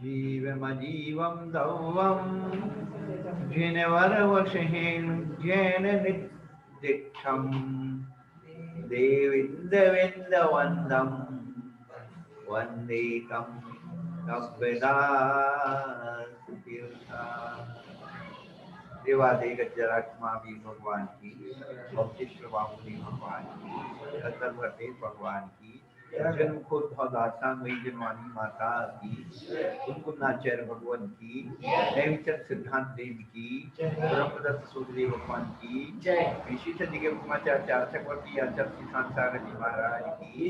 जीवमजीवं दौवं जिनवरवशहेन जैन दीक्षं देविन्दविन्दवन्दं वन्देकं कव्यदासतीर्था देवादेव जराकुमारी भगवान की, अवशिष्ट बाबुरी भगवान की, अतर्वते भगवान की, जन्म खुद भगवाता मई जनवानी माता की, कुंकुमनाचार्य भगवान की, देवचंद सिद्धांत देव की, ब्रह्मदत्त सूर्यदेव भगवान की, विशिष्ट दिगंबराचार्य चक्रवर्ती आचार्य श्रीकांत सागर जी महाराज की,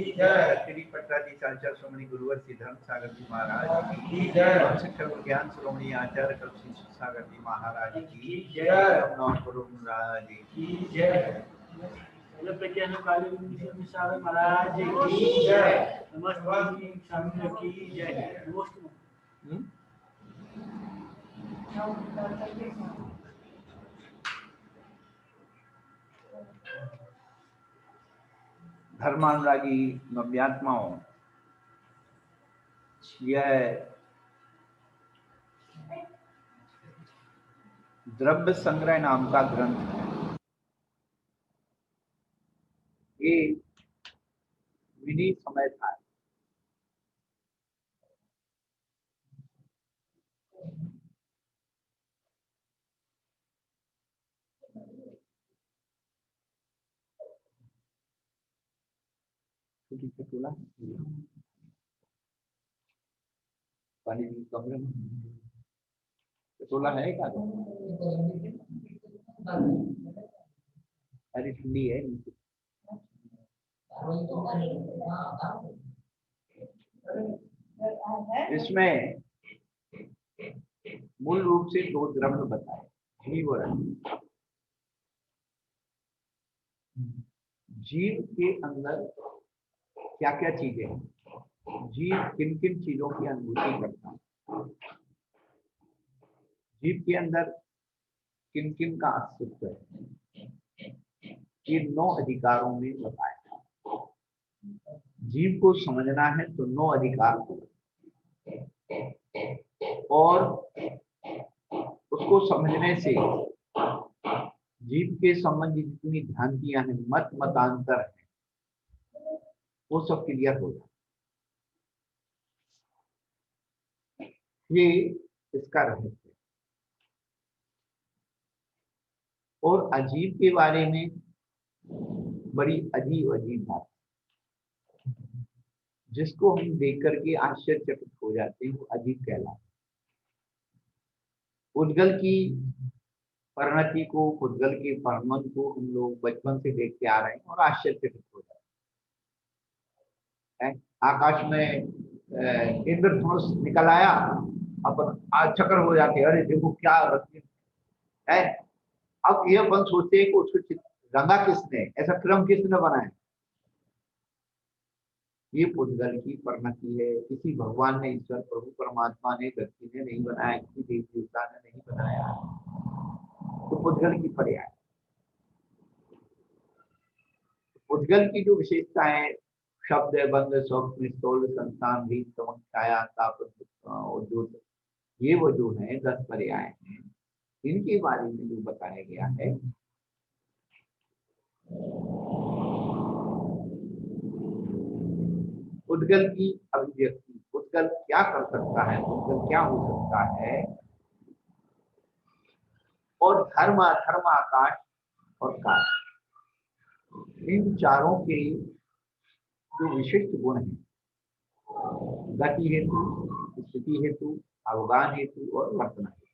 श्री पटराजी आचार्य श्रोमणी गुरुवर सिद्धांत सागर जी महाराज की, शिक्षक ज्ञान श्रोमणी आचार्य कल्पी सागर जी महाराज की, गुरु महाराज की जय। महाराज की जय। नमस्ते स्वामी की जय। धर्मानुरागी नव्यात्माओं, यह द्रव्य संग्रह नाम का ग्रंथ है। ये विधि समय था। पानी की कमरे में टोला है क्या? अरे ठंडी है। इसमें मूल रूप से दो द्रव्य बताए, जीव और अजीव। जीव के अंदर क्या क्या चीजें हैं, जीव किन किन चीजों की अनुभूति करता है, जीव के अंदर किन किन का अस्तित्व है, ये 9 अधिकारों में बताया। जीव को समझना है तो 9 अधिकार और उसको समझने से जीव के संबंधी जितनी भ्रांतियां हैं, मत मतांतर है, वो सब क्लियर हो जाए। ये इसका रहस्य। और अजीब के बारे में बड़ी अजीब अजीब बात, जिसको हम देख करके आश्चर्यचकित हो जाते हैं, वो अजीब कहलाता है। उद्गल की परिणति को, उद्गल के परमन को हम लोग बचपन से देखते आ रहे हैं और आश्चर्यचकित हो जाते हैं। आकाश में इंद्रधनुष निकल आया, अपन चक्कर हो जाते हैं, अरे देखो क्या है। अब ये अपन सोचते हैं कि उसको रंगा किसने, ऐसा क्रम किसने बनाया। ये पुद्गल की परिणति है। किसी भगवान ने, ईश्वर प्रभु परमात्मा ने, व्यक्ति ने नहीं बनाया, किसी देवी देवता ने नहीं बनाया, तो पुद्गल की पर्याय। पुद्गल की जो विशेषता है, शब्द बंध स्वप्न स्थूल संस्थान भी छाया उद्योग, ये वो जो है 10 पर्याय हैं, इनके बारे में जो बताया गया है। उद्गल की अभिव्यक्ति, उद्गल क्या कर सकता है, उद्गल क्या हो सकता है, और धर्म अधर्म आकाश और काश, इन चारों के जो विशिष्ट गुण हैं, गति हेतु, स्थिति हेतु, अवगान हेतु और वर्तना हेतु,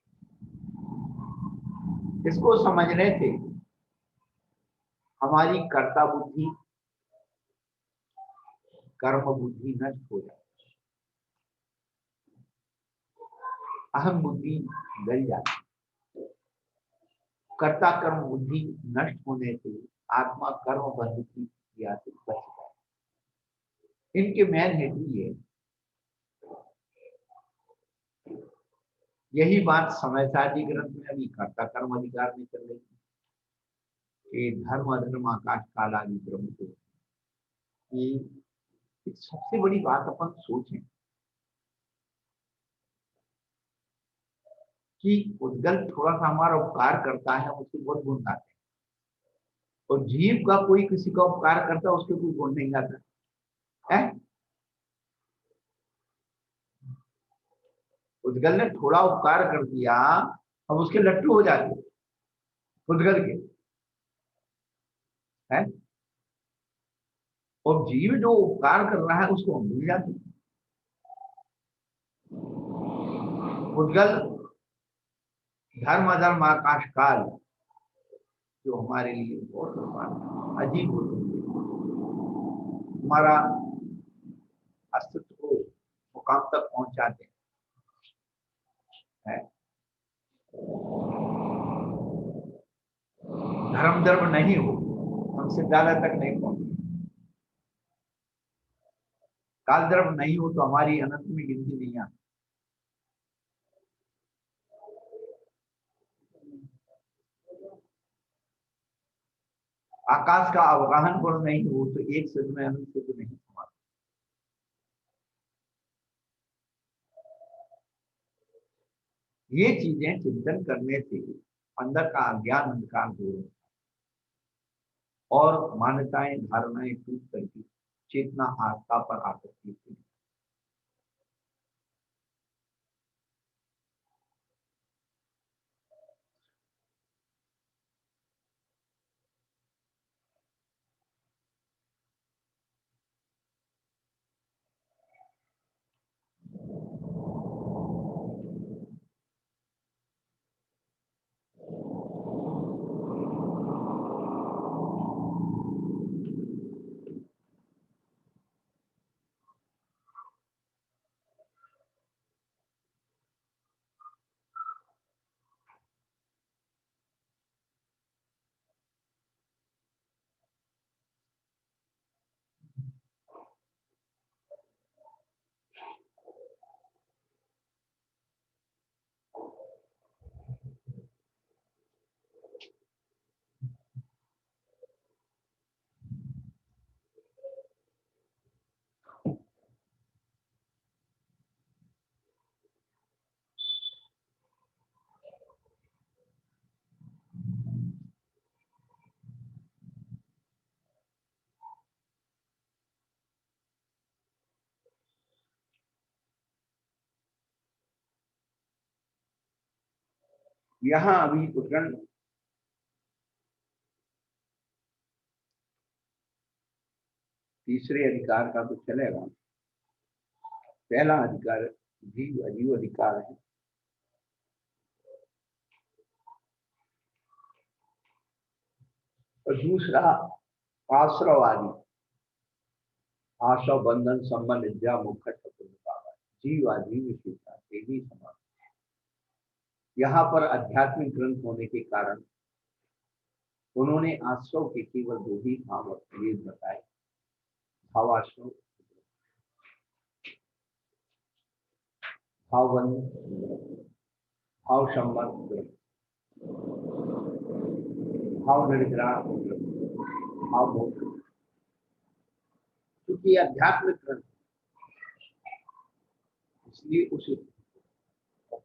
इसको समझने से हमारी कर्ता बुद्धि, कर्म बुद्धि नष्ट हो जाती है, अहम बुद्धि गल जाती है। कर्ता कर्म बुद्धि नष्ट होने से आत्मा कर्म बंध की क्रिया से बच जाए। इनके मेन हेतु ये, यही बात समयसाची ग्रंथ में अभी कर्ता कर्म अधिकार में चल रही है। धर्म अधर्म आकाश काल आदि ब्रह्म को, ये सबसे बड़ी बात अपन सोचें, कि उद्गल थोड़ा सा हमारा उपकार करता है, उसके बहुत गुण गाते हैं, और जीव का कोई किसी का उपकार करता है उसके कोई गुण नहीं गाता है। उद्गल ने थोड़ा उपकार कर दिया, अब उसके लट्टू हो जाते उद्गल के है, और जीव जो उपकार कर रहा है उसको हम भूल जाते। उद्गल धर्म अधर्म आकाश काल जो हमारे लिए बहुत अजीब होते हैं, हमारा अस्तित्व को मुकाम तक पहुंचाते हैं। धर्म धर्म नहीं हो हमसे ज्यादा तक नहीं पहुंचे, काल धर्म नहीं हो तो हमारी अनंत में गिनती नहीं आती। आकाश का अवगाहन गुण नहीं हो तो एक सिद्ध में अनंत सिद्ध नहीं समाता। ये चीजें चिंतन करने से अंदर का अज्ञान अंधकार दूर और मान्यताएं धारणाएं टूट करके चेतना आस्था पर आकर के यहाँ अभी प्रकरण तीसरे अधिकार का तो चलेगा। पहला अधिकार जीव अजीव अधिकार है, और दूसरा आश्रवादी आशा बंधन संबंध विद्या मुख्य जीव अजीव शिक्षा तेजी समान। यहाँ पर आध्यात्मिक ग्रंथ होने के कारण उन्होंने आश्रव के केवल दो ही भाव बताए, भावाश्रव भावबंध भाव संबंध भाव निद्रा भाव मोक्ष। क्योंकि आध्यात्मिक ग्रंथ इसलिए उस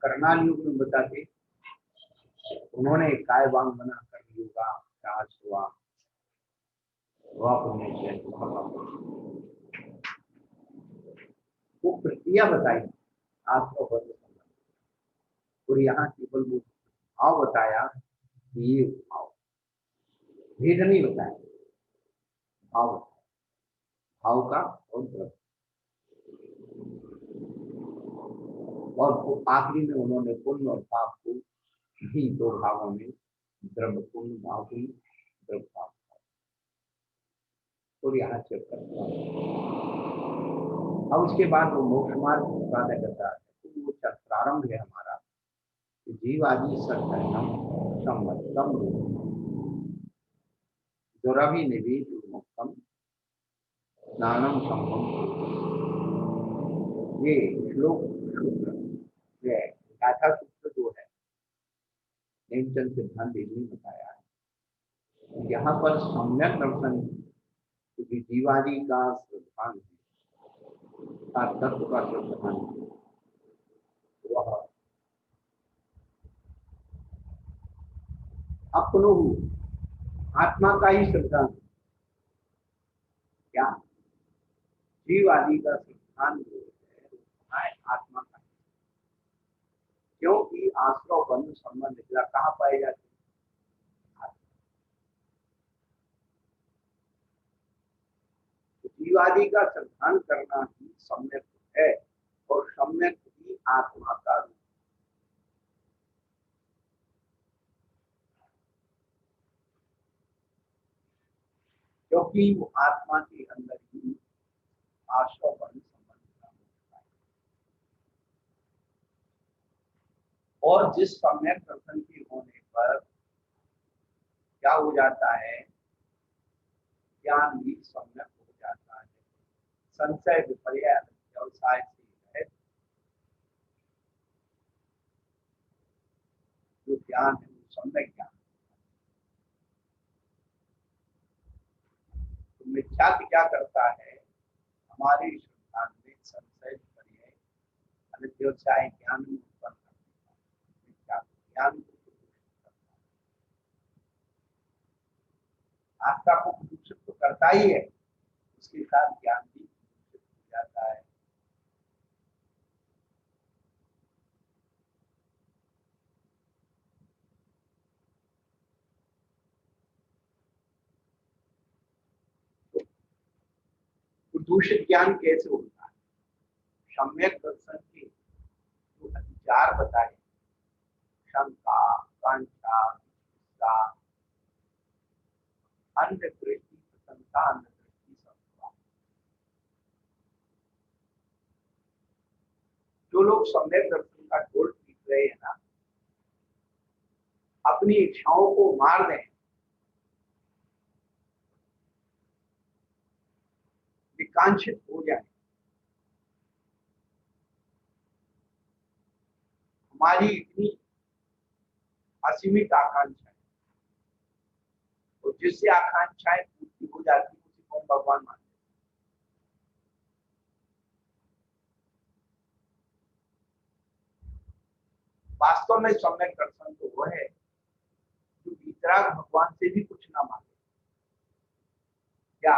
करनाल युग में बताते उन्होंने काय वांग बना कर योगा राज हुआ वो प्रक्रिया बताई आपको बंद, और यहाँ केवल वो भाव बताया कि ये भाव भेद नहीं बताया, भाव भाव का और द्रव्य, और आखिरी में उन्होंने पुण्य और पाप को भी दो भावों में द्रव्य पुण्य भाव भी द्रव्य भाव, और यहाँ चेक करता अब उसके बाद वो मोक्ष मार्ग साधन करता है। तो वो प्रारंभ है हमारा जीव आदि सत्कर्म सम्मतम दुरभि निवेद मुक्तम स्नानम संभम। ये श्लोक सूत्र ये गाथा सूत्र जो है नेमचंद सिद्धांत देवी ने बताया है। यहाँ पर सम्यक दर्शन क्योंकि जीवादि का सिद्धांत है, तत्व का सिद्धांत वह अपनो आत्मा का ही सिद्धांत, क्या जीव आदि का सिद्धांत जो है आत्मा का, क्योंकि आश्रव बंधु संबंध कहाँ पाए जाते हैं? जीवादि का सिद्धांत करना ही सम्यक है, और सम्यक ही आत्मा का रूप, क्योंकि वो आत्मा के अंदर ही आश्रव बंधु संबंध का होता है। और जिस सम्यक दर्शन के होने पर क्या हो जाता है, ज्ञान भी सम्यक हो जाता है। संशय विपर्य व्यवसाय से है जो ज्ञान है वो सम्यक ज्ञान। तो मिथ्या क्या करता है, हमारे सिद्धांत में संशय विपर्य अनित्योत्साह ज्ञान में उत्पन्न करता है, ज्ञान को प्रदूषित करता है। आस्था को प्रदूषित तो करता ही है, उसके साथ ज्ञान भी प्रदूषित हो जाता है। प्रदूषित ज्ञान कैसे होता है? सम्यक दर्शन के जो अधिकार बताए, शंका, कांक्षा, विचिकित्सा, अन्य दृष्टि, प्रशंसा, अन्य दृष्टि, संस्कार, जो लोग सम्यक दर्शन का ढोल पीट रहे हैं ना, अपनी इच्छाओं को मार दें, विकांक्षित हो जाए, हमारी इतनी असीमित आकांक्षा है, और जिससे आकांक्षाएं पूरी हो जाती है उसी को हम भगवान मानते हैं। वास्तव में सम्यक दर्शन तो वो है जो वितराग भगवान से भी कुछ ना मांगे, क्या,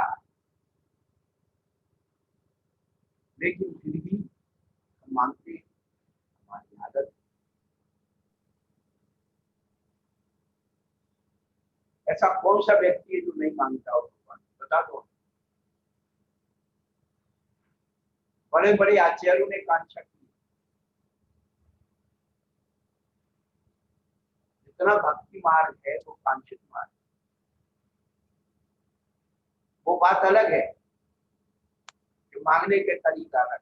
लेकिन फिर भी हम मांगते हैं, हमारी आदत। ऐसा कौन सा व्यक्ति है जो नहीं मांगता हो भगवान, बता दो। बड़े बड़े आचार्यों ने कांक्षा की, जितना भक्ति मार्ग है वो कांक्षित मार्ग, वो बात अलग है कि मांगने के तरीका अलग।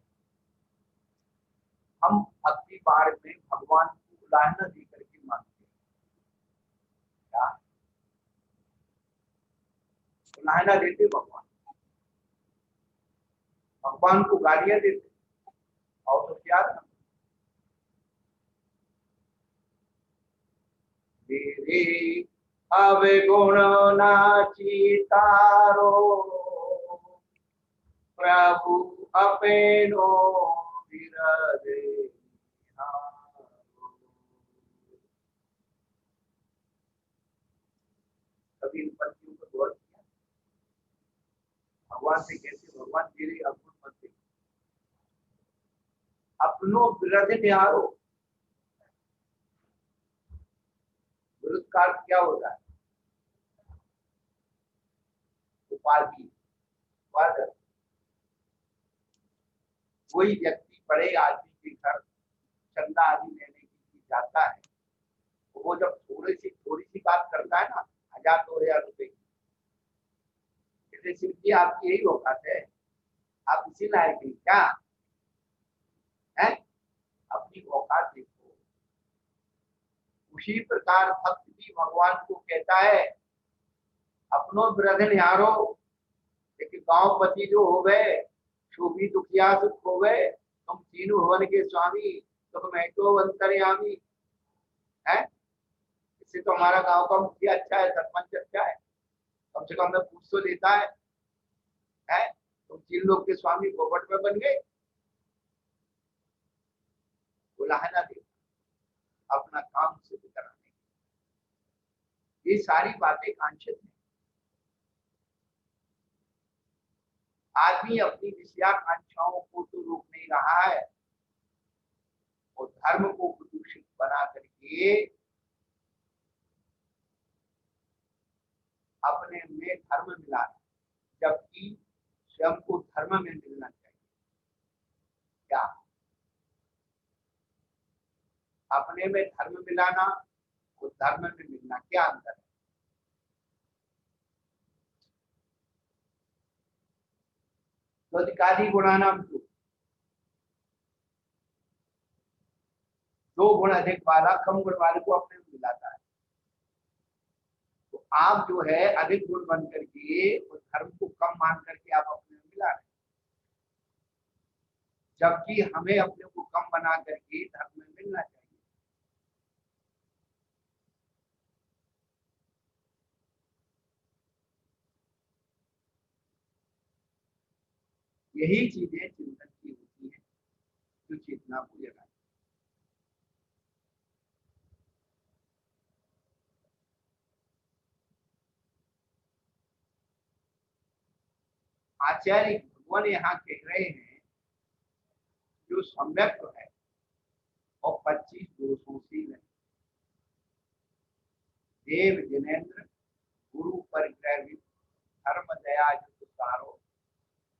हम भक्ति मार्ग में भगवान को उलाहना देकर के मांगते हैं, क्या उलाहना देते भगवान, भगवान को गालियां देते, और तो क्या था, मेरे अवगुण नाची तारो प्रभु अपेनो विरदे निहारो। कभी इन पंक्तियों को गौर किया, भगवान से कैसे भगवान मेरे अवगुण मत देखो, अपनो विरदे निहारो। विरुद्ध का अर्थ क्या होता है? उपाधि, वादक। कोई व्यक्ति बड़े आदमी के घर चंदा आदि लेने के लिए जाता है, तो वो जब थोड़ी सी बात करता है ना, 1000-2000 रुपए की, इसलिए सिर्फ की आपकी यही औकात है, आप इसी लायक नहीं क्या है? अपनी औकात देखो। उसी प्रकार भक्त भी भगवान को कहता है अपनो ब्रदन यारो, लेकिन गांव पति जो हो गए, शोभी दुखिया सुख हो गए, तुम तीनों भवन के स्वामी, तुम तो अंतर्यामी है। इससे तो हमारा गांव का मुखिया अच्छा है, सरपंच अच्छा है, कम से कम हमें पूछ तो देता है? तुम तीन लोग के स्वामी पोपट में बन गए। उलाहना दे अपना काम सिद्ध कराने, ये सारी बातें कांक्षित हैं। आदमी अपनी विषयाकांक्षाओं को तो रोक नहीं रहा है और धर्म को प्रदूषित बना करके अपने में धर्म मिला है, जबकि स्वयं को धर्म में मिलना चाहिए। क्या अपने में धर्म मिलाना और धर्म में मिलना क्या अंतर है? तो अधिकारी गुणानाम दो गुण अधिक वाला कम गुण वाले को अपने में मिलाता है। तो आप जो है अधिक गुण बन करके उस धर्म को कम मान करके आप अपने में मिला रहे, जबकि हमें अपने को कम बना करके धर्म में मिलना चाहिए। यही चीजें चिंतन की होती है जो चेतना को जगाती। आचार्य भगवान यहाँ कह रहे हैं जो सम्यक है और 25 दोषों से नहीं। देव जिनेन्द्र गुरु परिग्रह धर्म दया सारो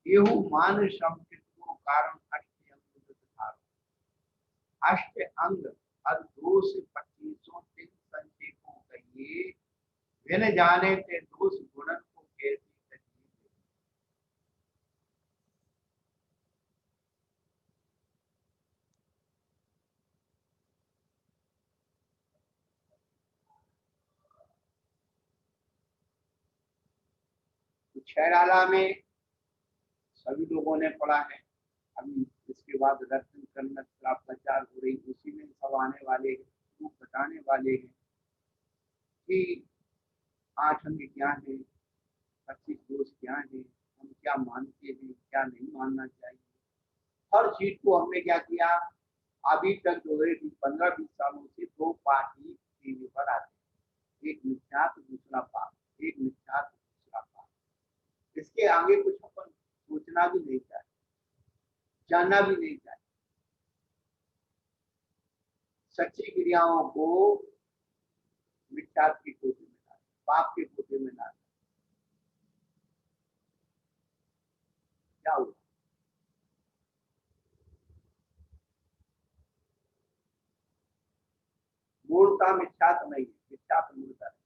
येहू मान संकित को कारण अष्ट अंग धारो। अष्ट अंग दोष 25 दिन संचेतों कहिए बिन जाने ते दोष गुणन को कैसी तकलीफ। छैराला में सभी लोगों ने पढ़ा है। अभी इसके बाद रत्न कन्नत का प्रचार हो रही, उसी में सब आने वाले हैं, बताने वाले हैं कि 8 अंग क्या है, 25 दोष क्या है, हम क्या मानते हैं, क्या नहीं मानना चाहिए। हर चीज को हमने क्या किया, अभी तक जो है 15-20 सालों से 2 पाठ ही टीवी पर आते हैं, एक मिथ्यात्व दूसरा पाप, एक मिथ्यात्व दूसरा पाप। इसके आगे कुछ अपन सोचना भी नहीं चाहिए, जानना भी नहीं चाहिए। सच्ची क्रियाओं को मिथ्यात्व के कोटे में डाल, पाप के कोटे में डाल, क्या हुआ? मूर्ता मिथ्यात्व नहीं है, मिथ्यात्व मूर्ता नहीं।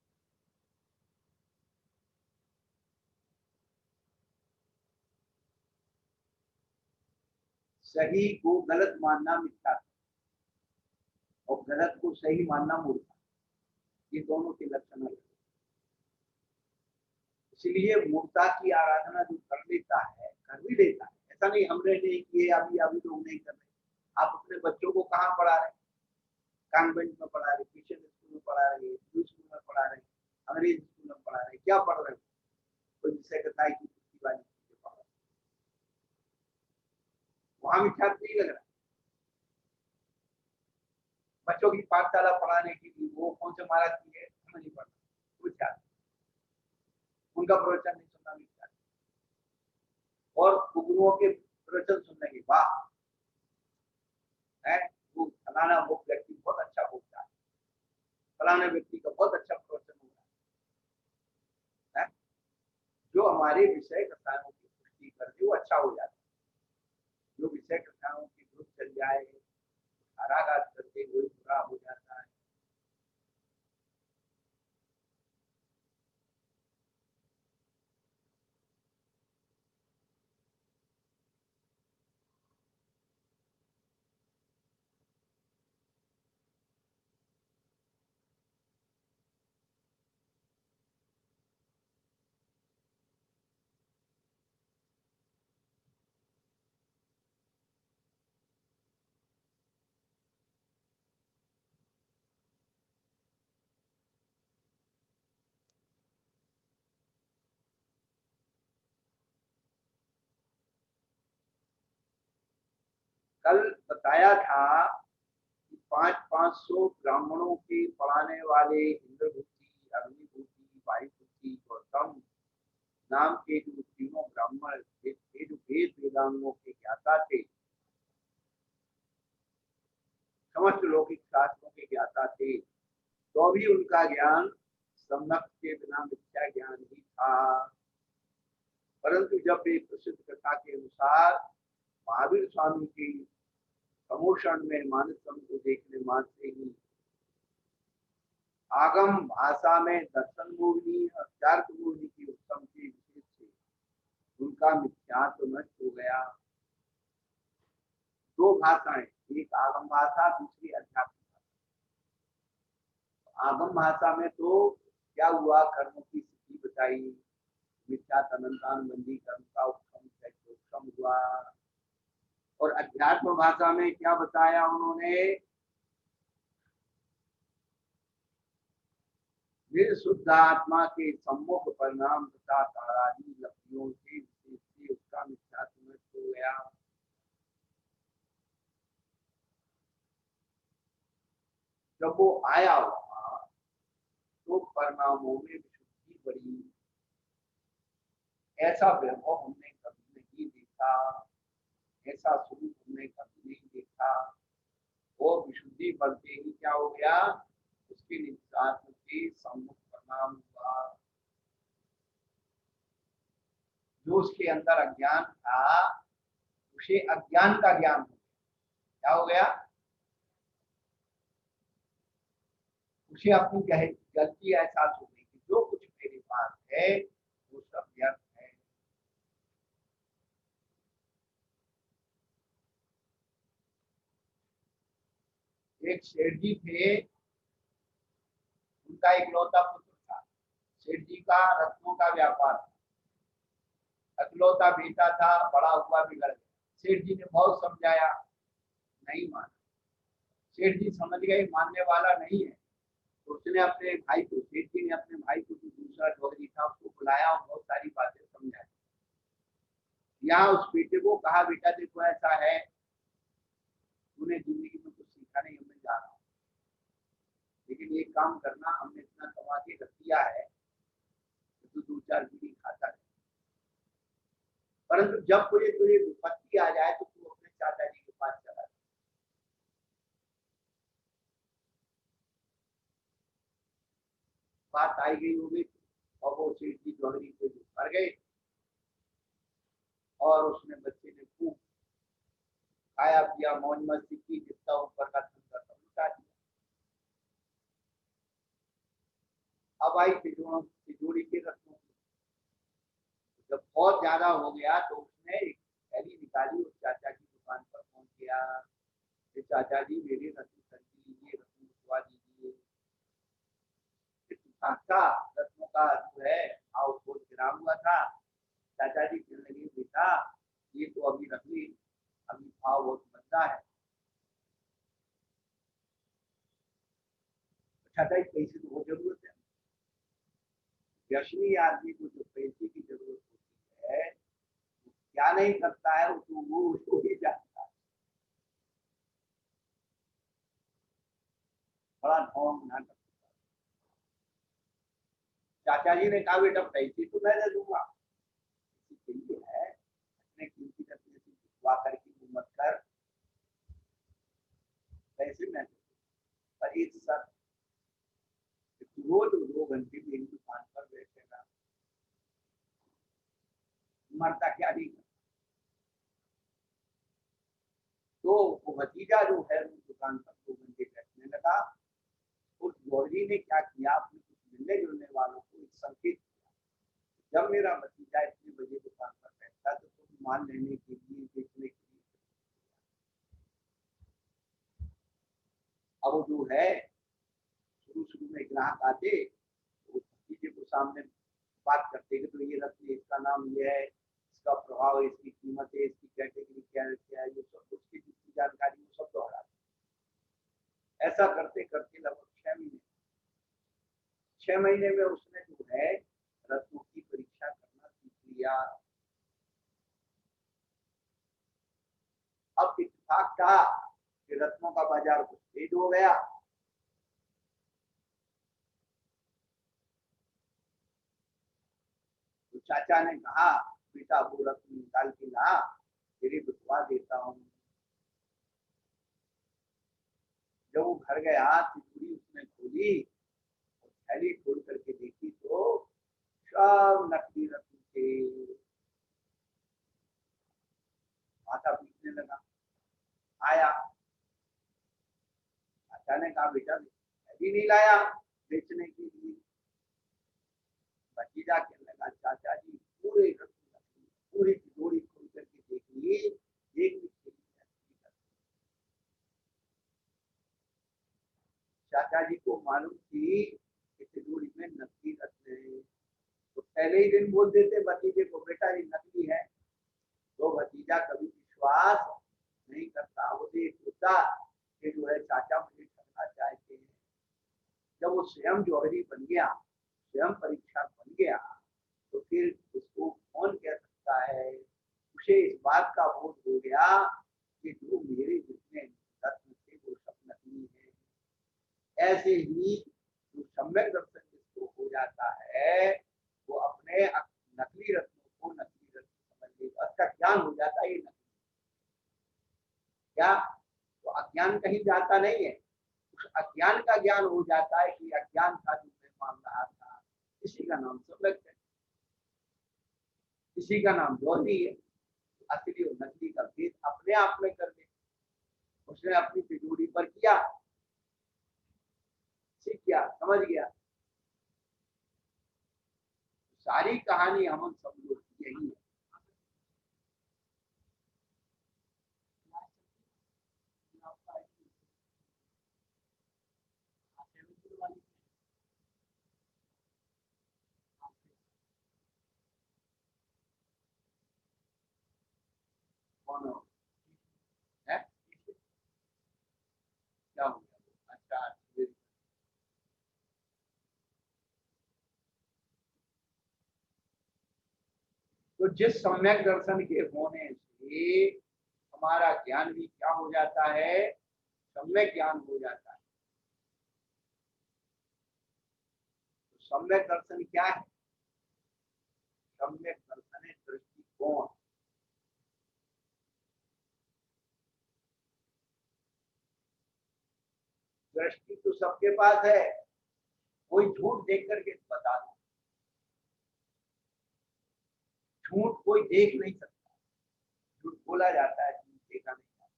सही को गलत मानना मिथ्यात्व और गलत को सही मानना मूर्खता, ये दोनों के लक्षण है। इसलिए मूर्ता की आराधना जो कर लेता है, कर भी लेता है, ऐसा नहीं हमने नहीं किए, अभी लोग नहीं कर रहे। आप अपने बच्चों को कहाँ पढ़ा रहे? कॉन्वेंट में पढ़ा रहे, क्रिश्चियन स्कूल में पढ़ा रहे, हिंदू स्कूल में पढ़ा रहे, अंग्रेज स्कूल में पढ़ा रहे, क्या पढ़ रहे हो? कोई विषय कथाई की पुस्तक वाली चीजें पढ़ रहे, वहां मिथ्यात्व नहीं लग रहा। बच्चों की पाठशाला पढ़ाने के लिए वो कौन से महाराज की है हमें नहीं पढ़ना, कुछ याद, उनका प्रवचन नहीं सुनना मिलता। और गुरुओं के प्रवचन सुनने के बाद है वो फलाना वो व्यक्ति बहुत अच्छा बोलता है, फलाना व्यक्ति का बहुत अच्छा प्रवचन हो रहा है, जो हमारे विषय कथाओं की पुष्टि कर दे वो अच्छा हो जाता है। जो विषय कथाओं की ग्रुप चल जाए, हराघात करते वही बुरा हो जाता है। कल बताया था कि 500-500 ब्राह्मणों के पढ़ाने वाले इंद्रभूति अग्नि बुद्धि वायु बुद्धि गौतम नाम के जो तीनों ब्राह्मण थे, जो वेद वेदांगों के ज्ञाता थे, समस्त लौकिक शास्त्रों के ज्ञाता थे, तो भी उनका ज्ञान सम्यक के बिना मिथ्या ज्ञान ही था। परंतु जब एक प्रसिद्ध कथा के अनुसार महावीर स्वामी के समोषण में मानस को देखने मात्र ही आगम भाषा में दर्शन मूर्ति और चार्क मूर्ति की उत्तम के विशेष से उनका मिथ्यात्व नष्ट हो गया। दो भाषाएं, एक आगम भाषा, दूसरी अध्यात्म भाषा। आगम भाषा में तो क्या हुआ, कर्मों की स्थिति बताई, मिथ्या अनंतानुबंधी कर्म का उत्तम हुआ। और अध्यात्म भाषा में क्या बताया उन्होंने, शुद्ध आत्मा के सम्मुख परिणाम तथा तारादी लक्ष्यों से उसका मिथ्यात्व नष्ट हो गया। जब वो आया हुआ तो परिणामों में विशुद्धि बढ़ी। ऐसा वैभव हमने कभी नहीं देखा, ऐसा स्वरूप हमने कभी नहीं देखा। वो विशुद्धि बढ़ते ही क्या हो गया, उसके नित्यात्म के सम्मुख परिणाम हुआ। जो उसके अंदर अज्ञान था उसे अज्ञान का ज्ञान हो गया। क्या हो गया, उसे अपनी गलती एहसास हो गई कि जो कुछ मेरे पास है वो सब व्यर्थ है। एक सेठ जी थे, उनका इकलौता पुत्र था। सेठ जी का रत्नों का व्यापार था, इकलौता बेटा था, बड़ा हुआ बिगड़ गया। सेठ जी ने बहुत समझाया, नहीं माना। सेठ जी समझ गए मानने वाला नहीं है, तो उसने अपने भाई को, सेठ जी ने अपने भाई को, जो दूसरा डोगरी था, उसको बुलाया और बहुत सारी बातें समझाई। यहाँ उस बेटे को कहा, बेटा देखो ऐसा है, तूने जिंदगी में कुछ सीखा नहीं, मैं जा रहा हूँ, लेकिन एक काम करना, हमने इतना कमा के रख दिया है तो तू 2-4 बीड़ी खाता है। परंतु जब तुझे विपत्ति आ जाए तो तू अपने चाचा जी के पास चला जाए। बात आई गई होगी और वो सेठ जी डोगरी पे मर गए और उसने बच्चे ने खूब खाया पिया, मौज मस्ती की, जितना ऊपर का धंधा सब लुटा दिया। अब आई तिजोरी के रत्नों की। जब बहुत ज्यादा हो गया तो उसने एक थैली निकाली, उस चाचा की दुकान पर पहुंच गया, चाचा जी मेरे रत्न खरीद लीजिए, रत्न लिखवा दीजिए। काका रत्नों का जो है और बहुत गिरा हुआ था। चाचा जी कहने लगे, बेटा ये तो अभी रख ली, अभी भाव बहुत मंदा है। चाचा जी पैसे तो बहुत जरूरत है। व्यसनी आदमी को जो पैसे की जरूरत होती है क्या नहीं करता है, वो उसको ही जानता है। बड़ा ढोंग ना करता। चाचा जी ने कहा, बेटा पैसे तो मैं दे दूंगा, है अपने कीमती रत्न से दिखवा करके मत कर, पैसे मैं पर एक सर रोज 2 घंटे मेरी दुकान पर बैठेगा, मरता क्या नहीं। तो वो भतीजा जो है वो दुकान पर 2 घंटे बैठने लगा। उस गौरी ने क्या किया, अपने कुछ मिलने जुलने वालों को एक संकेत दिया, जब मेरा भतीजा इतने बजे दुकान पर बैठता तो तुम माल लेने के लिए, बेचने के लिए। अब जो है शुरू में ग्राहक आते, तो भतीजे को सामने बात करते कि तो ये रत्न, इसका नाम ये है, इसका प्रभाव, इसकी कीमत है, इसकी कैटेगरी क्या है, ये सब उसकी जितनी जानकारी वो सब दोहराते। ऐसा करते करते लगभग 6 महीने में उसने जो है रत्नों की परीक्षा करना सीख लिया। अब इत्तेफाक था कि रत्नों का बाजार कुछ तेज हो गया। चाचा ने कहा बेटा वो रत्न निकाल के ला, तेरे बिठवा देता हूँ। जब वो घर गया तिजोरी उसने खोली, थैली खोल करके देखी तो सब नकली रत्न थे। माथा पीटने लगा। आया, चाचा ने कहा बेटा थैली नहीं लाया बेचने के लिए। भतीजा कहने लगा चाचा जी पूरे रत्न नकली, पूरी तिजोरी खोल करके देख ली, एक भी थैली नकली। चाचा जी को मालूम थी कि तिजोरी में नकली रत्न है, तो पहले ही दिन बोल देते भतीजे को बेटा ये नकली है, तो भतीजा कभी विश्वास नहीं करता। वो सोचता कि जो है चाचा मुझे करना चाहते हैं। जब वो स्वयं जौहरी बन गया, स्वयं परीक्षा बन गया, तो फिर उसको कौन कह सकता है। उसे इस बात का बोध हो गया कि जो मेरे जितने रत्न थे वो सब नकली है। ऐसे ही जो सम्यक दर्शन जिसको हो जाता है वो अपने नकली रत्नों को नकली रत्न समझ लेगा, उसका ज्ञान हो जाता है ये नकली। क्या तो अज्ञान कहीं जाता नहीं है, उस अज्ञान का ज्ञान हो जाता है कि अज्ञान था जो मैं मान रहा था, इसी का नाम सम्यक है, इसी का नाम ज्योति है। असली और नकली का भेद अपने आप में कर दे, उसने अपनी तिजोरी पर किया, सीख गया, समझ गया। सारी कहानी हम सब लोग यही है। कौन हो है? क्या हो गया? अच्छा, तो जिस सम्यक दर्शन के होने से हमारा ज्ञान भी क्या हो जाता है, सम्यक ज्ञान हो जाता है। तो सम्यक दर्शन क्या है? सम्यक दर्शन है दृष्टिकोण। दृष्टि तो सबके पास है, कोई झूठ देख करके बता दो, झूठ कोई देख नहीं सकता, झूठ बोला जाता है, झूठ देखा नहीं जाता।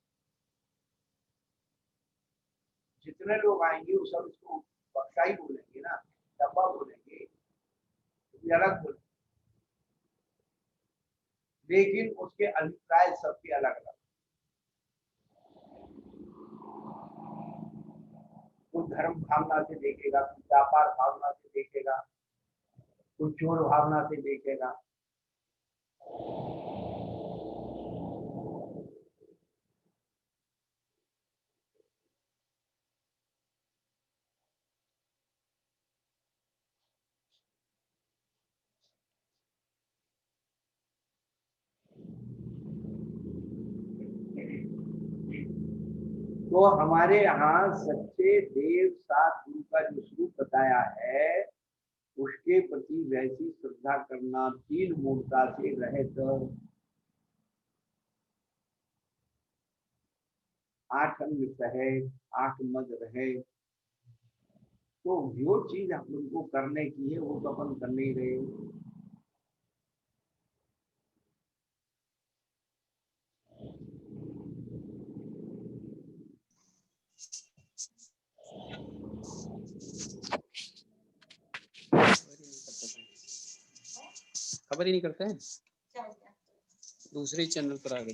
जितने लोग आएंगे वो सब इसको बक्सा ही बोलेंगे ना, डब्बा बोलेंगे, तो अलग बोलेंगे, लेकिन उसके अभिप्राय सबके अलग अलग। कोई धर्म भावना से देखेगा, कोई व्यापार भावना से देखेगा, कोई चोर भावना से देखेगा। तो हमारे यहाँ सच्चे देव सात गुरु का जो स्वरूप बताया है उसके प्रति वैसी श्रद्धा करना, तीन मूर्ता से रहित, 8 अंग सहे, 8 मद रहे, तो जो चीज हम लोग को करने की है वो तो अपन कर नहीं रहे। खबर ही नहीं करते हैं, दूसरे चैनल पर आ गए।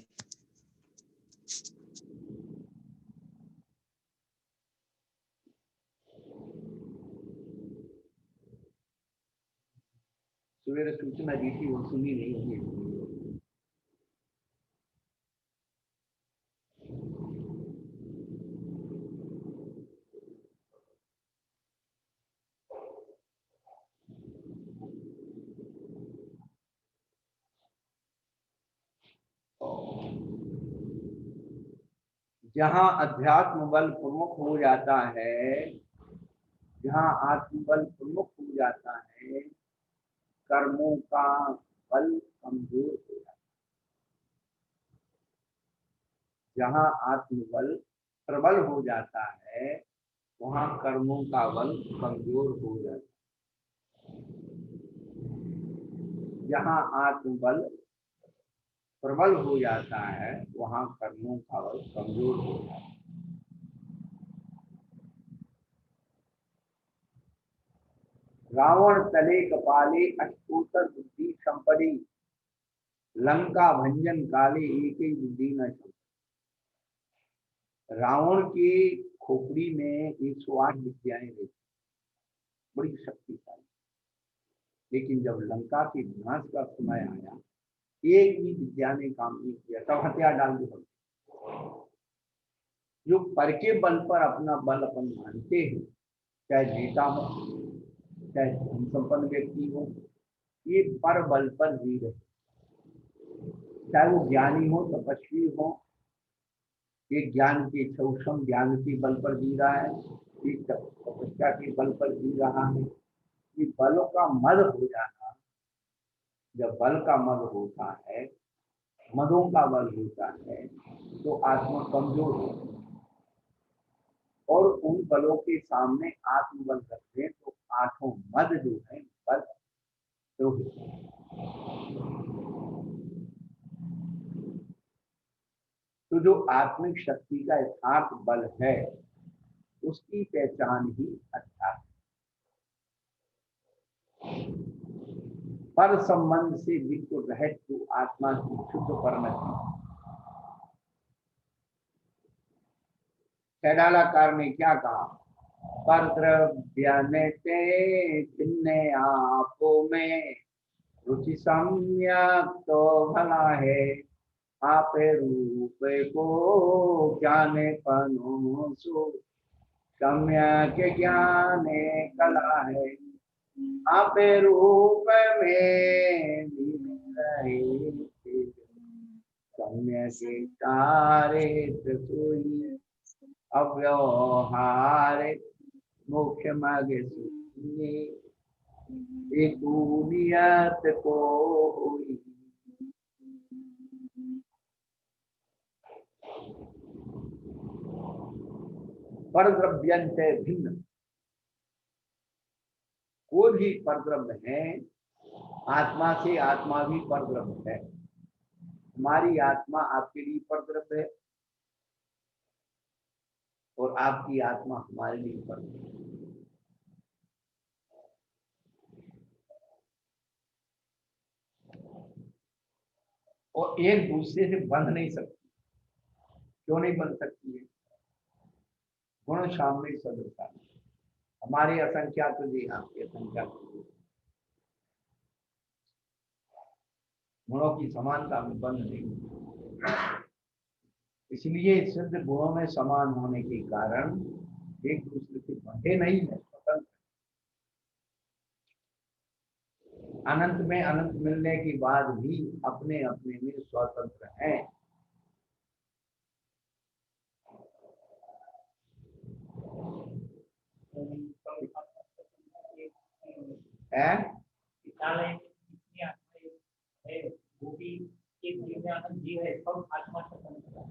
सवेरे सूचना दी थी वो सुनी नहीं होगी। जहाँ अध्यात्म बल प्रमुख हो जाता है, जहाँ आत्मबल प्रमुख हो जाता है, कर्मों का बल कमजोर हो जाता है। जहाँ आत्मबल प्रबल हो जाता है वहाँ कर्मों का बल कमजोर हो जाता है। जहाँ आत्मबल प्रबल हो जाता है वहाँ कर्मों का बल कमजोर हो जाता है। रावण तले कपाले अष्टोत्तर बुद्धि संपदी, लंका भंजन काले एक ही बुद्धि न संपदी। रावण के खोपड़ी में 108 विद्याएं रहती, बड़ी शक्तिशाली। लेकिन जब लंका के विनाश का समय आया, एक भी विद्या ने काम नहीं किया, तब हथियार डाल दी। जो पर के बल पर अपना बल अपन मानते हैं, चाहे नेता हो चाहे धन संपन्न व्यक्ति हो, ये पर बल पर जी रहे, चाहे वो ज्ञानी हो तपस्वी हो, ये ज्ञान के सूक्ष्म ज्ञान के बल पर जी रहा है, ये तपस्या के बल पर जी रहा है। ये बलों का मद हो जाना, जब बल का मद होता है, मदों का बल होता है, तो आत्मा कमजोर होती है और उन बलों के सामने आत्मबल करते हैं तो आठों मद जो है बल रोहित। तो जो आत्मिक शक्ति का यथार्थ बल है उसकी पहचान ही अध्यात्म। पर संबंध से वित्त रहित जो आत्मा की शुद्ध परिणति। कैडालाकार ने क्या कहा? पर द्रव्य चिन्ह आपो में रुचि सम्यक तो भला है, आप रूप को ज्ञाने पनो सो सम्यक ज्ञान कला है। आप रूप में सम्यक तारे सोई अव्यवहार मुख्य मग एक नियत को हुई। परद्रव्यंत भिन्न, कोई भी परद्रव्य है, आत्मा से आत्मा भी परद्रव्य है। हमारी आत्मा आपके लिए परद्रव्य है और आपकी आत्मा हमारे लिए परद्रव्य है। और एक दूसरे से बंध नहीं सकती। क्यों नहीं बंध सकती है? गुण सामने सदृशा, हमारे असंख्यात जी आपके असंख्यात, गुणों की समानता में बंध नहीं। इसलिए सिद्ध गुणों में समान होने के कारण एक दूसरे से बंधे नहीं है, स्वतंत्र। अनंत में अनंत मिलने के बाद भी अपने अपने में स्वतंत्र हैं।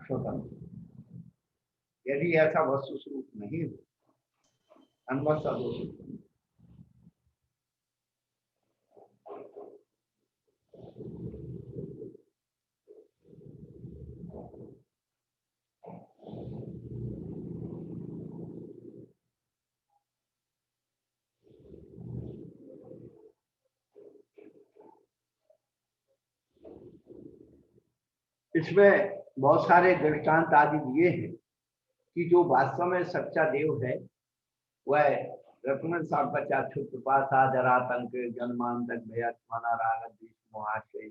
स्वतंत्र। यदि ऐसा वस्तु स्वरूप नहीं हो, अनवस्त अदोषित, इसमें बहुत सारे दृष्टांत आदि दिए हैं कि जो वास्तव में सच्चा देव है वह रघुनाथ साहब बच्चा छुपा जरातंक जन्मांतक भयात्माना राग द्वेष मोहाशय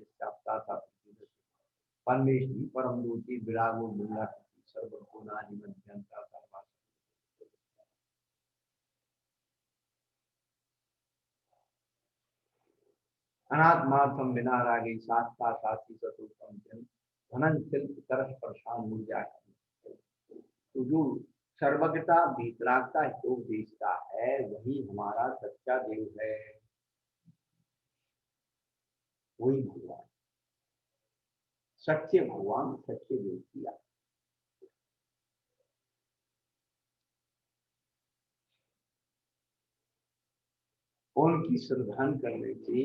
परमेश्वरी परम ज्योति विरागो बुल्ला सर्वगुणा निमंत्रणता सर्वा अनात्मार्थम बिना रागे शास्त्रा शास्त्री सतुतम जन धनन शिल्प तरस परेशान ऊर्जा। तो जो सर्वज्ञता भीतरागता योग देशता है वही हमारा सच्चा देव है। वही भगवान, सच्चे भगवान, सच्चे व्यक्ति। उनकी श्रद्धान करने से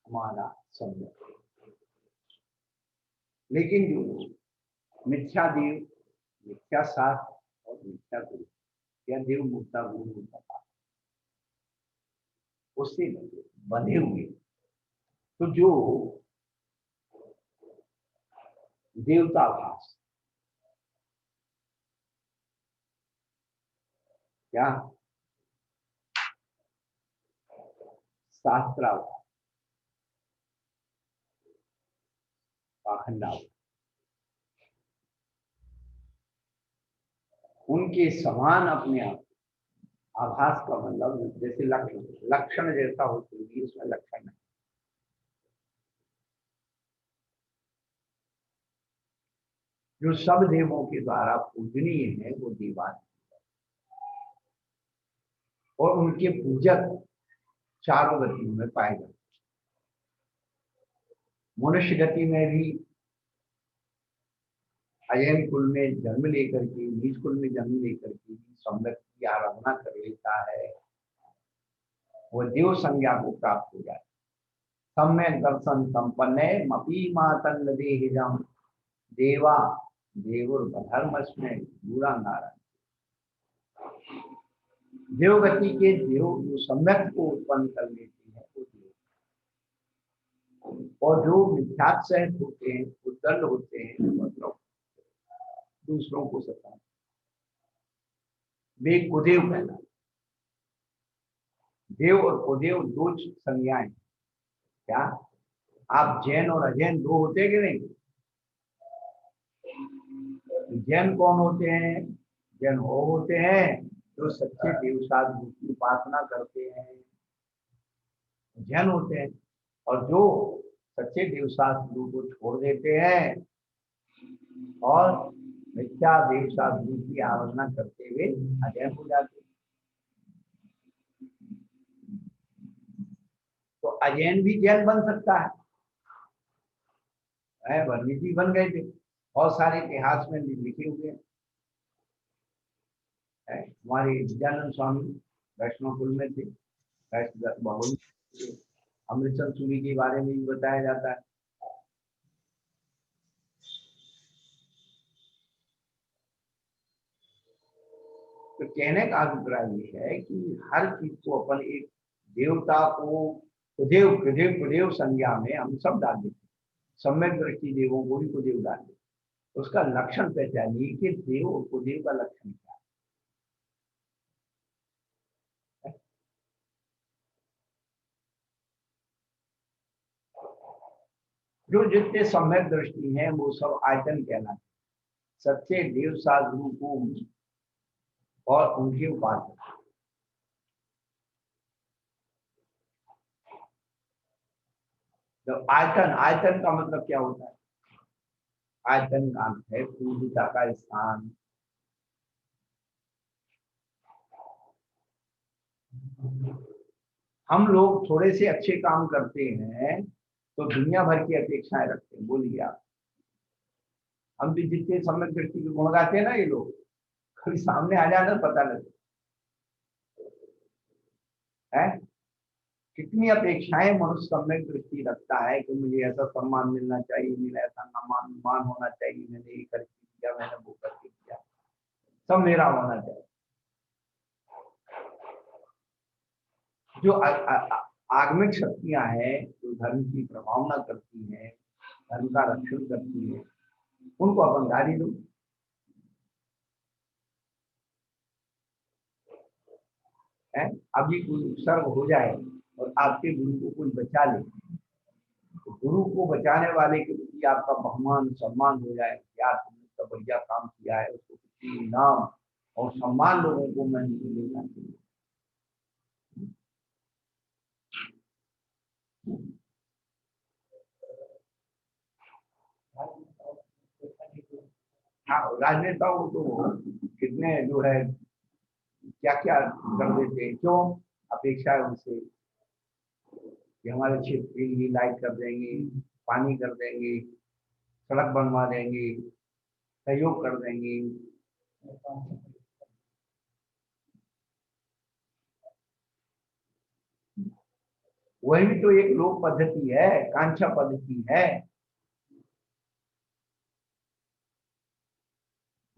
हमारा संबंध। लेकिन जो मिथ्या देव, मिथ्या शास्त्र और मिथ्या गुरु या देव मुक्ता गुरु मुक्ता उससे बंधे हुए, तो जो देवता भास क्या शास्त्राभास, पाखंडाभास, उनके समान अपने आप आभास का मतलब जैसे लक्षण, लक्षण जैसा हो तो उसमें लक्षण नहीं। जो सब देवों के द्वारा पूजनीय है वो देवान, और उनके पूजक चारों गतियों में पाए जाते। मनुष्य गति में भी अयन कुल में जन्म लेकर के, नीच कुल में जन्म लेकर के सम्यक की आराधना कर लेता है, वो देव संज्ञा को प्राप्त हो जाए। सम्यक दर्शन संपन्न मपी मातंग देहिजम देवा देवुर्धर्मस्मय बुरा नारायण। देवगति के देव जो सम्यक को उत्पन्न कर लेते हैं वो देव, और जो मिथ्यात्सह होते हैं, उद्दंड होते हैं, मतलब दूसरों को सता, वे कुदेव कहना। देव और कुदेव दो संज्ञाएं। क्या आप जैन और अजैन दो होते कि नहीं? जैन कौन होते हैं? जैन वो होते हैं जो सच्चे देवसाधु की उपासना करते हैं, जैन होते हैं। और जो सच्चे देवसाधु को छोड़ देते हैं और मिथ्या देवसाधु की आराधना करते हुए अजैन हो जाते हैं। तो अजैन भी जैन बन सकता है। वर्मी जी बन गए थे, बहुत सारे इतिहास में लिखे हुए हैं। हमारे विद्यानंद स्वामी वैष्णव कुल में थे, अमृतसर सूरी के बारे में भी बताया जाता है। तो कहने का अभिप्राय ये है कि हर चीज को अपन एक देवता को कुदेव कुदेव कुदेव संज्ञा में हम सब डाल देते, सम्यक दृष्टि देवों को भी कुदेव डाल देते। उसका लक्षण पहचानिए कि देव और कुदेव का लक्षण क्या है। जो जितने सम्यक दृष्टि हैं वो सब आयतन कहलाते, सच्चे देव साधु को और उनके उपासक। तो आयतन, आयतन का मतलब क्या होता है? आयतन का अर्थ है पूजिता का स्थान। हम लोग थोड़े से अच्छे काम करते हैं तो दुनिया भर की अपेक्षाएं रखते हैं। बोलिए आप, हम भी जितने सम्यक दृष्टि के गुण गाते हैं ना, ये लोग कभी सामने आ जाना पता लगे है। कितनी अपेक्षाएं मनुष्य सम्यक दृष्टि रखता है कि मुझे ऐसा सम्मान मिलना चाहिए, मेरा ऐसा मान होना चाहिए, मैंने ये करके किया, मैंने वो करके किया, सब मेरा होना चाहिए। जो आगमिक शक्तियां हैं जो धर्म की प्रभावना करती हैं, धर्म का रक्षण करती हैं, उनको अपन गाली दो। अभी कोई सर्व हो जाए और आपके गुरु को कोई बचा ले, तो गुरु को बचाने वाले के प्रति आपका बहुमान सम्मान हो जाए, यार तुमने तो बढ़िया काम किया है, उसको किसी इनाम और सम्मान लोगों को मैं देना चाहिए। हाँ, राजनेताओं तो कितने जो है क्या क्या कर देते हैं, क्यों? अपेक्षा है उनसे। कि हमारे क्षेत्र के लिए लाइट कर देंगे, पानी कर देंगे, सड़क बनवा देंगे, सहयोग कर देंगे। वही भी तो एक लोक पद्धति है, कांक्षा पद्धति है।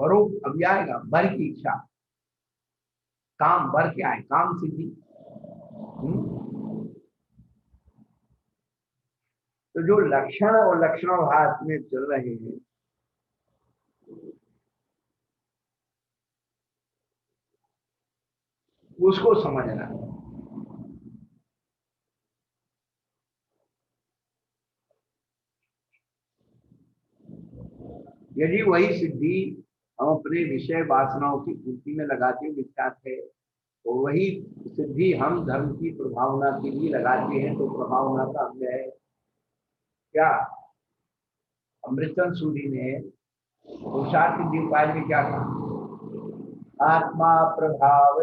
बरो अभी आएगा बर की इच्छा, काम बर क्या है, काम सिद्धि। तो जो लक्षण और लक्षणाभास में चल रहे हैं, उसको समझना। यदि वही सिद्धि हम अपने विषय वासनाओं की पूर्ति में लगाते विख्यात है, तो वही सिद्धि हम धर्म की प्रभावना के लिए लगाते हैं, तो प्रभावना का अंग है क्या। अमृतचंद सूरी ने पुरुषार्थ सिद्धि उपाय में क्या कहा, आत्मा प्रभाव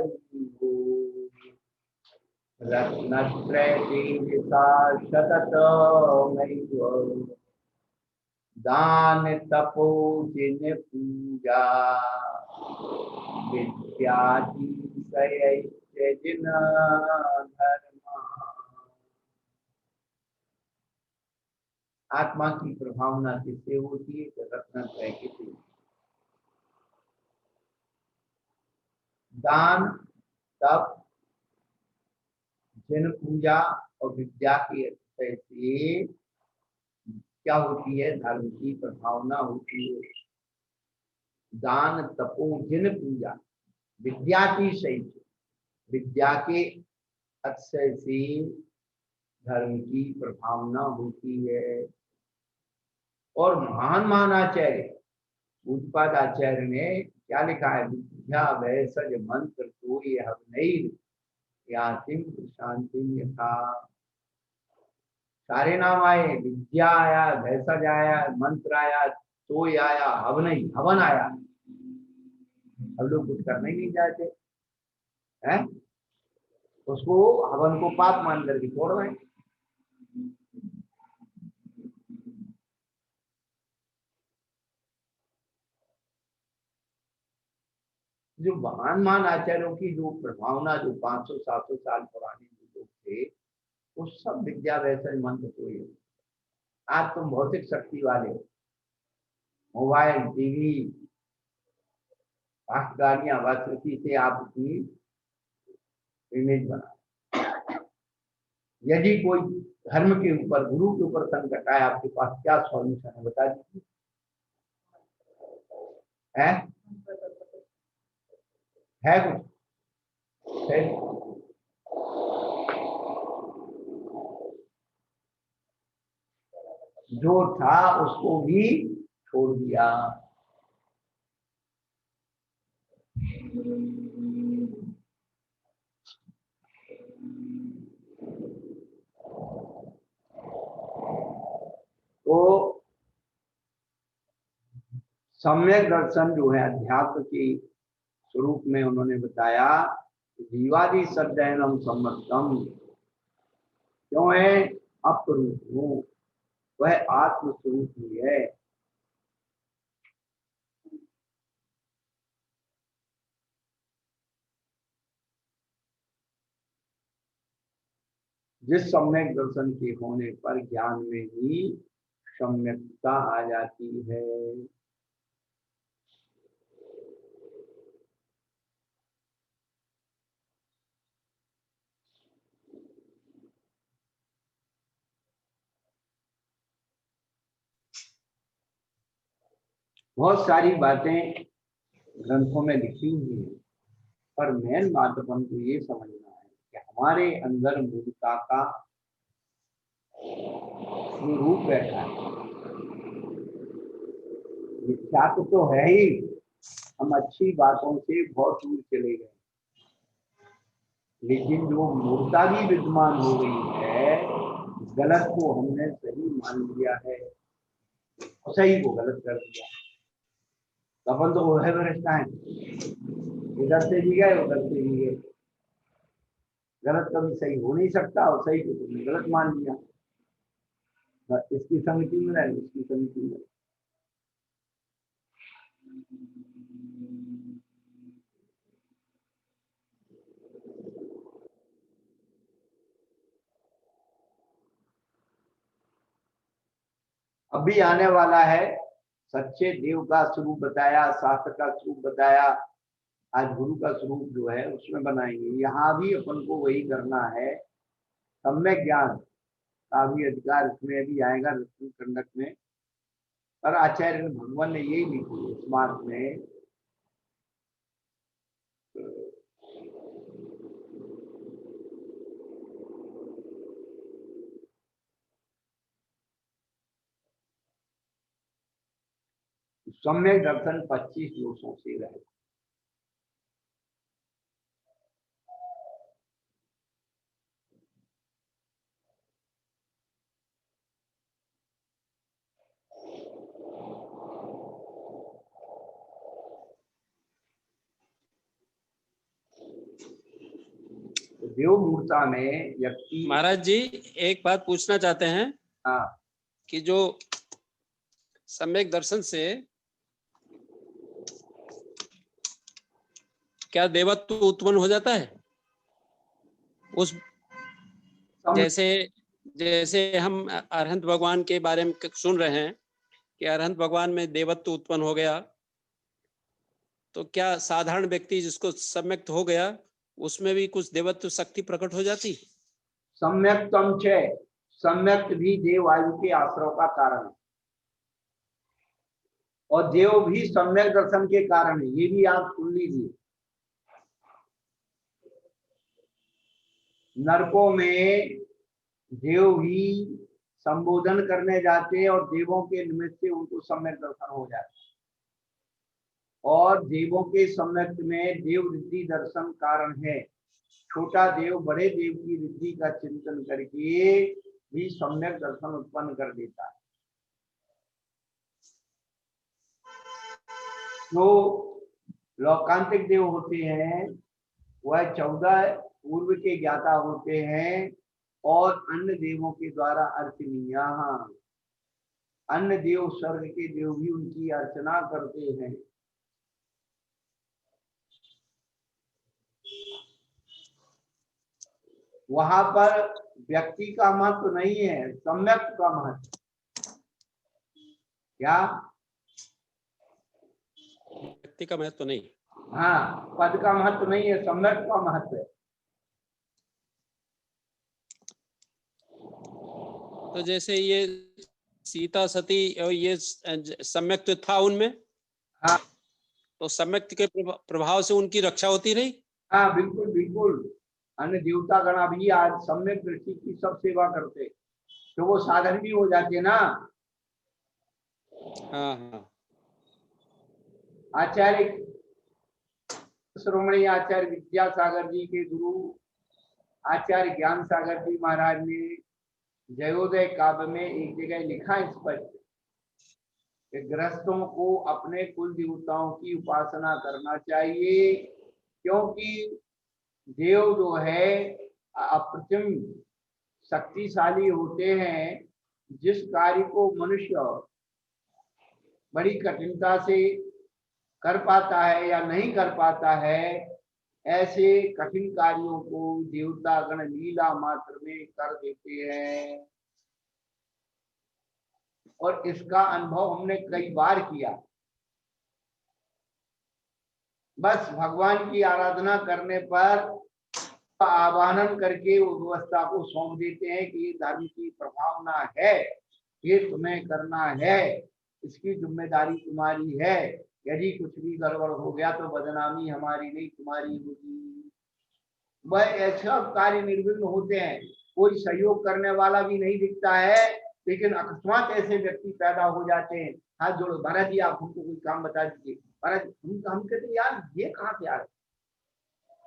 दान तपो जिन पूजा विद्याति जिन धर्म। आत्मा की प्रभावना किससे होती है, रत्न त्रय के से। दान तप जिन पूजा और विद्या के अतिशय से क्या होती है, धर्म की प्रभावना होती है। दान तपो जिन पूजा विद्या की सही, विद्या के अतिशय से धर्म की प्रभावना होती है। और महान महान आचार्य पूज्यपाद आचार्य ने क्या लिखा है, विद्या वैसज मंत्र तो ये हवनैर यातिम शांति यथा। सारे नाम आए, विद्या आया, भैसज आया, मंत्र आया, तो आया, हवन नहीं, हवन आया। अब लोग कुछ करने नहीं चाहते हैं, उसको हवन को पाप मान करके छोड़ रहे हैं। जो महान महान आचार्यों की जो प्रभावना, जो 500-700 साल पुराने जो लोग थे, वो सब विद्या वैसे मंत्र को ही। आज तुम भौतिक शक्ति वाले हो, मोबाइल, टीवी, गाड़ियां, वास्तुति से आप अपनी इमेज बना। यदि कोई धर्म के ऊपर, गुरु के ऊपर संकट आए, आपके पास क्या सॉल्यूशन है, बता दीजिए। है कुछ है? जो था उसको भी छोड़ दिया। तो सम्यक दर्शन जो है अध्यात्म के स्वरूप में उन्होंने बताया, जीवादि सज्जनम सम्मतम क्यों है, अपरूप हो, वह आत्म स्वरूप ही है। जिस सम्यक दर्शन के होने पर ज्ञान में ही सम्यकता आ जाती है। बहुत सारी बातें ग्रंथों में लिखी हुई है, पर मेन बात अपन को ये समझना है कि हमारे अंदर मूर्खता का रूप बैठा है। मिथ्यात्व तो है ही, हम अच्छी बातों से बहुत दूर चले गए, लेकिन जो मूर्खता भी विद्यमान हो गई है, गलत को हमने सही मान लिया है, सही को गलत कर दिया। अपन तो वो है भ्रष्टा है, इधर से भी गए उधर से भी गए। गलत कभी सही हो नहीं सकता, और सही को तुमने गलत मान लिया। इसकी समिति में रहे, इसकी समिति में। अभी आने वाला है, सच्चे देव का स्वरूप बताया, शास्त्र का स्वरूप बताया, आज गुरु का स्वरूप जो है उसमें बनाएंगे। यहाँ भी अपन को वही करना है, सम्यक ज्ञान का भी अधिकार इसमें भी आएगा कंडक में। पर आचार्य भगवान ने यही लिखी इस मार्ग में, सम्यक दर्शन 25 दोषों से रहे। तो देव मूर्ता में व्यक्ति। महाराज जी एक बात पूछना चाहते हैं। हाँ, कि जो सम्यक दर्शन से क्या देवत्व उत्पन्न हो जाता है? उस जैसे जैसे हम अरहंत भगवान के बारे में सुन रहे हैं कि अरहंत भगवान में देवत्व उत्पन्न हो गया, तो क्या साधारण व्यक्ति जिसको सम्यक हो गया उसमें भी कुछ देवत्व शक्ति प्रकट हो जाती? सम्यक तम छे, सम्यक भी देव आयु के आश्रय का कारण है, और देव भी सम्यक दर्शन के कारण है। ये भी आप सुन लीजिए। नरकों में देव भी संबोधन करने जाते हैं, और देवों के निमित्त से उनको सम्यक दर्शन हो जाता है। और देवों के सम्यक में देव रिद्धि दर्शन कारण है। छोटा देव बड़े देव की रिद्धि का चिंतन करके भी सम्यक दर्शन उत्पन्न कर देता है। जो लौकांतिक देव होते हैं वह 14 पूर्व के ज्ञाता होते हैं, और अन्य देवों के द्वारा अर्चनीय। अन्य देव स्वर्ग के देव भी उनकी अर्चना करते हैं। वहां पर व्यक्ति का महत्व नहीं है, सम्यक का महत्व। क्या व्यक्ति का महत्व नहीं? हाँ, पद का महत्व नहीं है, सम्यक का महत्व है। तो जैसे ये सीता सती और ये सम्यक तो था उनमें। हाँ, तो सम्यक के प्रभाव से उनकी रक्षा होती रही। हाँ, बिल्कुल बिल्कुल। अन्य देवता गण भी आज सम्यक दृष्टि की सब सेवा करते, तो वो साधन भी हो जाते ना। हाँ हाँ। आचार्य श्रोमणी आचार्य विद्यासागर जी के गुरु आचार्य ज्ञान सागर जी महाराज ने जयोदय काव्य में एक जगह लिखा स्पष्ट कि गृहस्थों को अपने कुल देवताओं की उपासना करना चाहिए, क्योंकि देव जो है अप्रतिम शक्तिशाली होते हैं। जिस कार्य को मनुष्य बड़ी कठिनता से कर पाता है या नहीं कर पाता है, ऐसे कठिन कार्यों को देवता गण लीला मात्र में कर देते हैं। और इसका अनुभव हमने कई बार किया। बस भगवान की आराधना करने पर आवाहन करके उस व्यवस्था को सौंप देते हैं कि ये धर्म की प्रभावना है, ये तुम्हें करना है, इसकी जिम्मेदारी तुम्हारी है। यदि कुछ भी गड़बड़ हो गया तो बदनामी हमारी नहीं तुम्हारी होगी। वह ऐसा कार्य निर्विघ्न होते हैं, कोई सहयोग करने वाला भी नहीं दिखता है, लेकिन अकस्मात ऐसे व्यक्ति पैदा हो जाते हैं। हाथ जोड़ो, महाराज जी आप हमको कोई काम बता दीजिए। महाराज हम कहते यार ये कहाँ से आ रहे,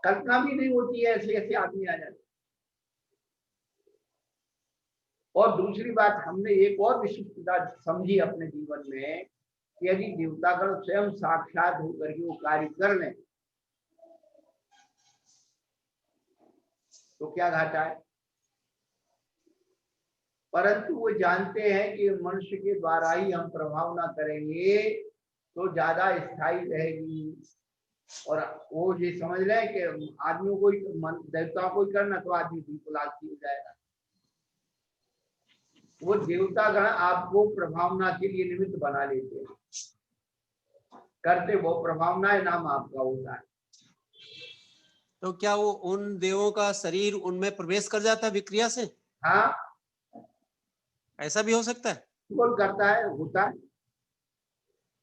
कल्पना भी नहीं होती है ऐसे ऐसे आदमी आ जाते। और दूसरी बात हमने एक और विशिष्टता समझी अपने जीवन में कि यदि देवतागण स्वयं साक्षात होकर के वो कार्य कर लें तो क्या घाटा है। परंतु वो जानते हैं कि मनुष्य के द्वारा ही हम प्रभाव ना करेंगे तो ज्यादा स्थायी रहेगी। और वो ये समझ रहे हैं कि आदमी को देवता को ही करना तो आदमी बिल्कुल आलसी हो जाएगा। वो देवता गण आपको प्रभावना के लिए निमित्त बना लेते हैं, करते वो प्रभावना नाम आपका होता है। तो क्या वो उन देवों का शरीर उनमें प्रवेश कर जाता है विक्रिया से? हाँ, ऐसा भी हो सकता है? बिल्कुल करता है, होता है।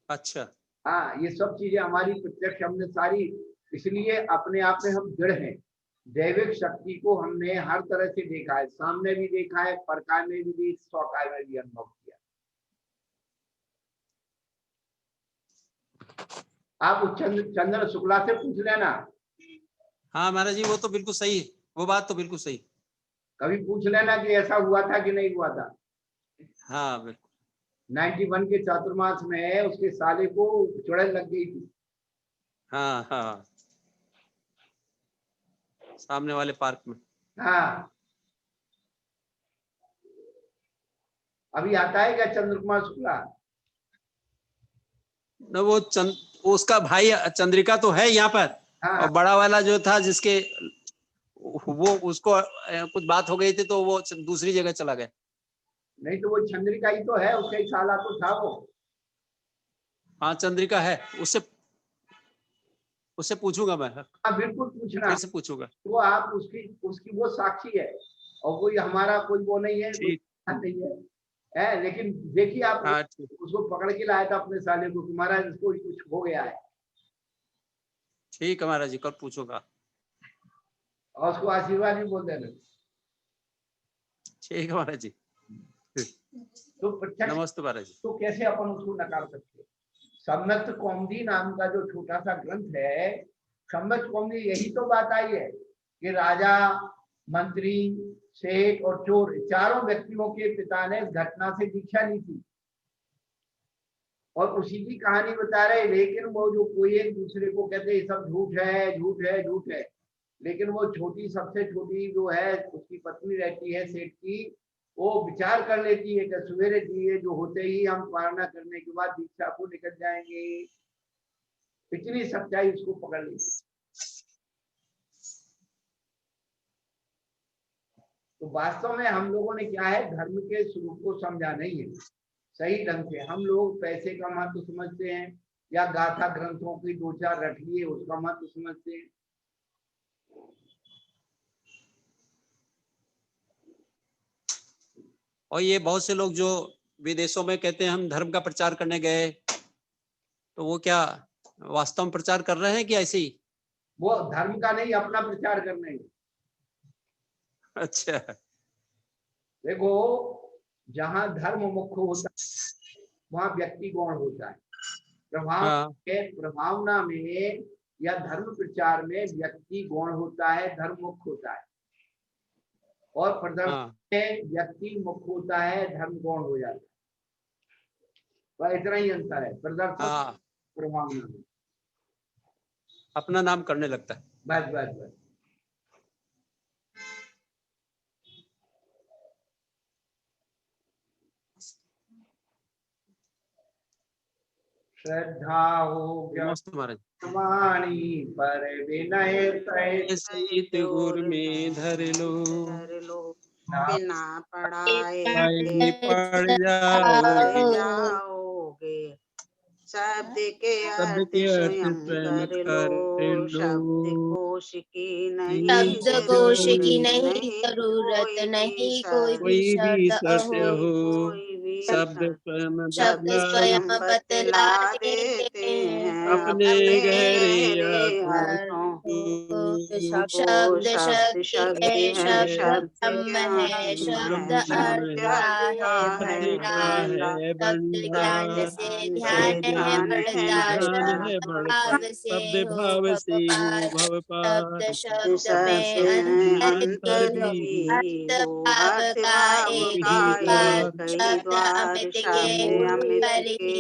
अच्छा। हाँ, ये सब चीजें हमारी प्रत्यक्ष हमने सारी, इसलिए अपने आप में हम दृढ़ हैं। दैविक शक्ति को हमने हर तरह से देखा है, सामने भी देखा है, परकाय में भी, स्वकाय में भी अनुभव किया। आप चंद्र शुक्ला से पूछ लेना। हाँ महाराज जी, वो तो बिल्कुल सही है, वो बात तो बिल्कुल सही। कभी पूछ लेना कि ऐसा हुआ था कि नहीं हुआ था। हाँ बिल्कुल। 91 के चातुर्मास में उसके साले को चुड़ैल लग गई थी। हाँ हाँ, सामने वाले पार्क में। हाँ, अभी आता है क्या चंद्रकुमार शुक्ला? न वो उसका भाई चंद्रिका तो है यहाँ पर। हाँ, और बड़ा वाला जो था जिसके वो उसको कुछ बात हो गई थी तो वो दूसरी जगह चला गया। नहीं तो वो चंद्रिका ही तो है, उसका ही साला तो था वो। हाँ चंद्रिका है, उससे पूछूंगा मैं। हाँ बिल्कुल पूछना, फिर से पूछूंगा। वो आप उसकी वो साक्षी है और कोई हमारा कोई वो नहीं है, ठीक नहीं है। लेकिन देखिए आप, हाँ, उसको पकड़ के लाया था अपने साले को कि महाराज इसको कुछ हो गया है, ठीक है महाराज जी, कल पूछूंगा। और उसको आशीर्वाद भी बोल देना। ठीक है महाराज जी। तो प्रत्यक्ष नमस्ते महाराज जी। तो कैसे अपन उसको नकार सकते। सम्यक्त कौमुदी नाम का जो छोटा सा ग्रंथ है, सम्यक्त कौमुदी, यही तो बात आई है कि राजा, मंत्री, सेठ और चोर, चारों व्यक्तियों के पिता ने घटना से दीक्षा ली थी और उसी की कहानी बता रहे। लेकिन वो जो कोई एक दूसरे को कहते ये सब झूठ है, झूठ है, झूठ है, लेकिन वो छोटी, सबसे छोटी जो है उसकी पत्नी रहती है सेठ की, वो विचार कर लेती है कि सवेरे दिए जो होते ही हम पारणा करने के बाद दीक्षा को निकल जाएंगे। इतनी सच्चाई उसको पकड़ ली। तो वास्तव में हम लोगों ने क्या है, धर्म के स्वरूप को समझा नहीं है सही ढंग से। हम लोग पैसे का महत्व समझते हैं या गाथा ग्रंथों की दो चार रट लिए उसका महत्व समझते हैं। और ये बहुत से लोग जो विदेशों में कहते हैं हम धर्म का प्रचार करने गए, तो वो क्या वास्तव में प्रचार कर रहे हैं कि ऐसे ही? वो धर्म का नहीं, अपना प्रचार करने। अच्छा। देखो, जहां धर्म मुख्य होता है वहां व्यक्ति गौण होता है। प्रभावना में या धर्म प्रचार में व्यक्ति गौण होता है, धर्म मुख्य होता है। और प्रदर्शन में व्यक्ति मुख्य होता है, धर्म गौण हो जाता है। तो इतना ही अंतर है प्रदर्शन प्रभावना में। अपना नाम करने लगता है। बस बस बस। श्रद्धा हो वाणी पर विनय सहित गुर में धर लो, बिना पढ़ाए पढ़ जाओगे। शब्द के अर्थ स्वयं कर लो, शब्द कोश की नहीं जरूरत नहीं, कोई भी शब्द हो, शब्द स्वयं बतला देते हैं अपने गहरे अर्थों को। शब्द शक्ति है, शब्द है, शब्द अर्थ है, शब्द ज्ञान से ध्यान है बढ़ता, शब्द भाव से हो भव पार, शब्द में अंतर भी हो, अर्थ भाव का एक द्वार, शब्द अमृत के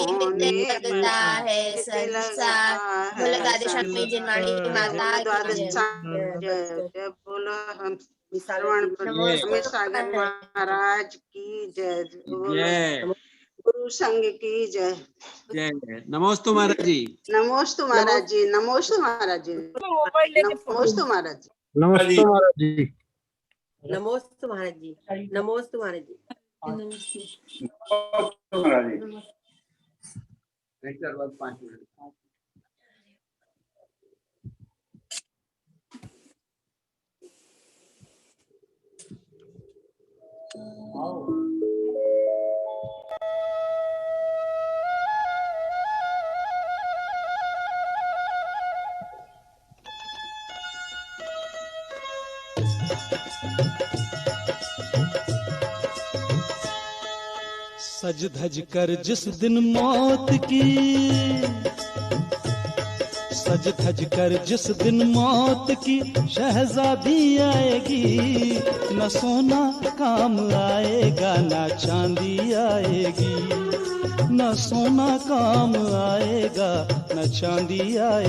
होने पर लगता है संसार। बोलो राधे श्याम जी, जिनवाणी माता जय बोलो हम श्रवण हमें सागर महाराज की जय। जय गुरु संघ की जय। जय। नमोस्तु महाराज जी। नमोस्तु महाराज जी। नमोस्तु महाराज जी। नमोस्तु महाराज जी। नमस्ते महाराज जी। नमोस्तु महाराज जी। नमोस्तु महाराज जी। बस 5 मिनट। सज धज कर जिस दिन मौत की, सज धज कर जिस दिन मौत की शहजादी आएगी, न सोना काम आएगा न चांदी आएगी, न सोना काम आएगा न चांदी आएगी।